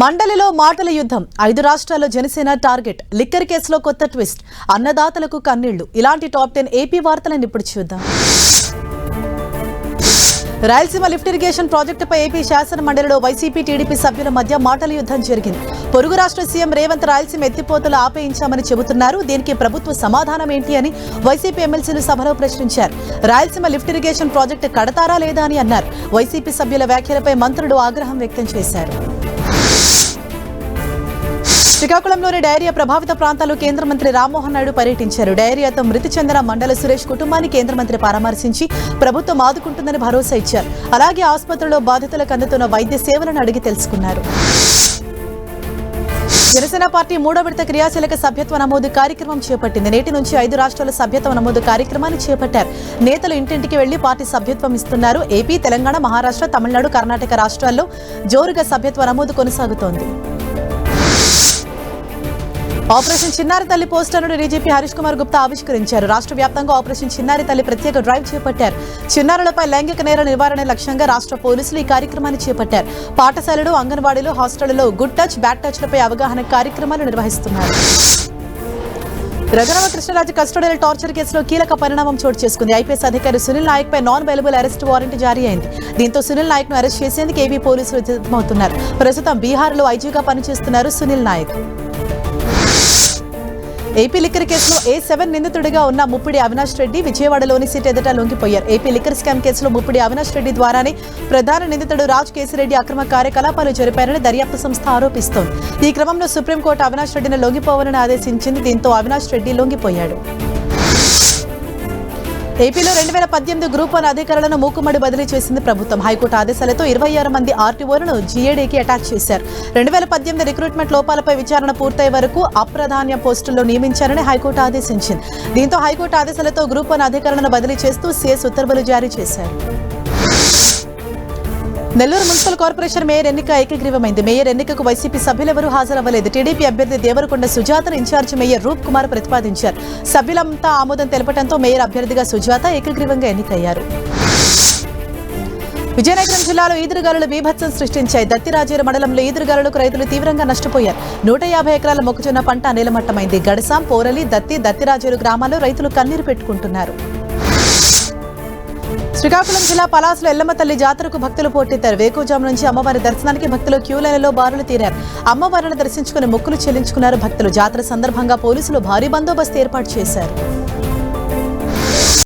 మండలిలో మాటల యుద్ధం 5 రాష్ట్రాల్లో జనసేన టార్గెట్ లిక్కర్ కేసులో కొత్త ట్విస్ట్ అన్నదాతలకు కన్నీళ్లు ఇలాంటి టాప్ 10 ఏపీ వార్తలను ఇప్పుడు చూద్దాం. రాయలసీమ లిఫ్ట్ ఇరిగేషన్ ప్రాజెక్టుపై ఏపీ శాసన మండలిలో వైసీపీ టీడీపీ సభ్యుల మధ్య మాటల యుద్ధం జరిగింది. పొరుగు రాష్ట్ర సీఎం రేవంత్ రాయలసీమ ఎత్తిపోతలు ఆపేయించామని చెబుతున్నారు. దీనికి ప్రభుత్వ సమాధానం ఏంటి అని వైసీపీ ఎమ్మెల్సీలు సభలో ప్రశ్నించారు. రాయలసీమ లిఫ్ట్ ఇరిగేషన్ ప్రాజెక్టు కడతారా లేదా అని అన్నారు. వైసీపీ సభ్యుల వ్యాఖ్యలపై మంత్రులు ఆగ్రహం వ్యక్తం చేశారు. శ్రీకాకుళంలోని డయేరియా ప్రభావిత ప్రాంతాల్లో కేంద్ర మంత్రి రామ్మోహన్ నాయుడు పర్యటించారు. డయేరియాతో మృతి చెందిన మండల సురేష్ కుటుంబాన్ని కేంద్ర మంత్రి పరామర్శించి ప్రభుత్వం ఆదుకుంటుందని భరోసా ఇచ్చారు. అలాగే ఆసుపత్రిలో బాధితులకు అందుతున్న వైద్య సేవలను అడిగి తెలుసుకున్నారు. జనసేన పార్టీ 3వ విడత క్రియాశీలక సభ్యత్వ నమోదు కార్యక్రమం చేపట్టింది. నేటి నుంచి 5 రాష్ట్రాల సభ్యత్వ నమోదు కార్యక్రమాన్ని చేపట్టారు. నేతలు ఇంటింటికి వెళ్లి పార్టీ సభ్యత్వం ఇస్తున్నారు. ఏపీ, తెలంగాణ, మహారాష్ట్ర, తమిళనాడు, కర్ణాటక రాష్ట్రాల్లో జోరుగా సభ్యత్వ నమోదు కొనసాగుతోంది. ఆపరేషన్ చిన్నారి తల్లి పోస్టర్ను డీజీపీ హరీష్ కుమార్ గుప్తా ఆవిష్కరించారు. రాష్ట్ర వ్యాప్తంగా ఆపరేషన్ చిన్నారి తల్లి ప్రత్యేక డ్రైవ్ చేపట్టారు. చిన్నారులపై లైంగిక నేర నివారణ లక్ష్యంగా రాష్ట్ర పోలీసులు ఈ కార్యక్రమాన్ని చేపట్టారు. పాఠశాలలు, అంగన్వాడీలు, హాస్టళ్లలో గుడ్ టచ్, బ్యాడ్ టచ్లపై అవగాహన కార్యక్రమాలు నిర్వహిస్తున్నారు. రఘురామ కృష్ణరాజు కస్టోడియల్ టార్చర్ కేసులో కీలక పరిణామం చోటు చేసుకుంది. ఐపీఎస్ అధికారి సునీల్ నాయక్ పై నాన్ అవైలబుల్ అరెస్ట్ వారెంట్ జారీ అయింది. దీంతో సునీల్ నాయక్ ను అరెస్ట్ చేసేందుకు ఏపీ పోలీసులు సిద్ధమవుతున్నారు. ప్రస్తుతం బీహార్లో ఐజీగా పనిచేస్తున్నారు సునీల్ నాయక్. ఏపీ లిక్కర్ కేసులో A7 నిందితుడిగా ఉన్న ముప్పిడి అవినాష్ రెడ్డి విజయవాడలోని సిట్ ఎదుట లొంగిపోయారు. ఏపీ లిక్కర్ స్కామ్ కేసులో ముప్పిడి అవినాష్ రెడ్డి ద్వారానే ప్రధాన నిందితుడు రాజ్ కేసిరెడ్డి అక్రమ కార్యకలాపాలు జరిపారని దర్యాప్తు సంస్థ ఆరోపిస్తోంది. ఈ క్రమంలో సుప్రీంకోర్టు అవినాష్ రెడ్డిని లొంగిపోవాలని ఆదేశించింది. దీంతో అవినాష్ రెడ్డి లొంగిపోయాడు. ఏపీలో 2018 గ్రూప్ 1 అధికారులను మూకుమ్మడి బదిలీ చేసింది ప్రభుత్వం. హైకోర్టు ఆదేశాలతో 26 మంది ఆర్టీఓలను జీఏడీకి అటాచ్ చేశారు. 2018 రిక్రూట్మెంట్ లోపాలపై విచారణ పూర్తయ్యే వరకు అప్రధాన్య పోస్టుల్లో నియమించారని హైకోర్టు ఆదేశించింది. దీంతో హైకోర్టు ఆదేశాలతో గ్రూప్ 1 అధికారులను బదిలీ చేస్తూ సీఎస్ ఉత్తర్వులు జారీ చేశారు. నెల్లూరు మున్సిపల్ కార్పొరేషన్ మేయర్ ఎన్నిక ఏకగ్రీవమైంది. మేయర్ ఎన్నికకు వైసీపీ సభ్యులెవరూ హాజరవ్వలేదు. టీడీపీ అభ్యర్థి దేవరకొండ సుజాతను ఇన్ఛార్జి మేయర్ రూప్ కుమార్ ప్రతిపాదించారు. సభ్యులంతా ఆమోదం తెలపడంతో మేయర్ అభ్యర్థిగా సుజాత ఏకగ్రీవంగా ఎన్నికయ్యారు. విజయనగరం జిల్లాలో ఈదురుగాలులు బీభత్సం సృష్టించాయి. దత్తిరాజేరు మండలంలో ఈదురుగాలులకు రైతులు తీవ్రంగా నష్టపోయారు. 150 ఎకరాల మొక్కజొన్న పంట నేలమట్టమైంది. గడసాం, పోరలి, దత్తిరాజేరు గ్రామాల్లో రైతులు కన్నీరు పెట్టుకుంటున్నారు. శ్రీకాకుళం జిల్లా పలాసలో ఎల్లమ్మ తల్లి జాతరకు భక్తులు పోటెత్తారు. వేకువజాము నుంచి అమ్మవారి దర్శనానికి భక్తులు క్యూలైన్లలో బారులు తీరారు. అమ్మవారిని దర్శించుకుని మొక్కులు చెల్లించుకున్నారు భక్తులు. జాతర సందర్భంగా పోలీసులు భారీ బందోబస్తు ఏర్పాటు చేశారు.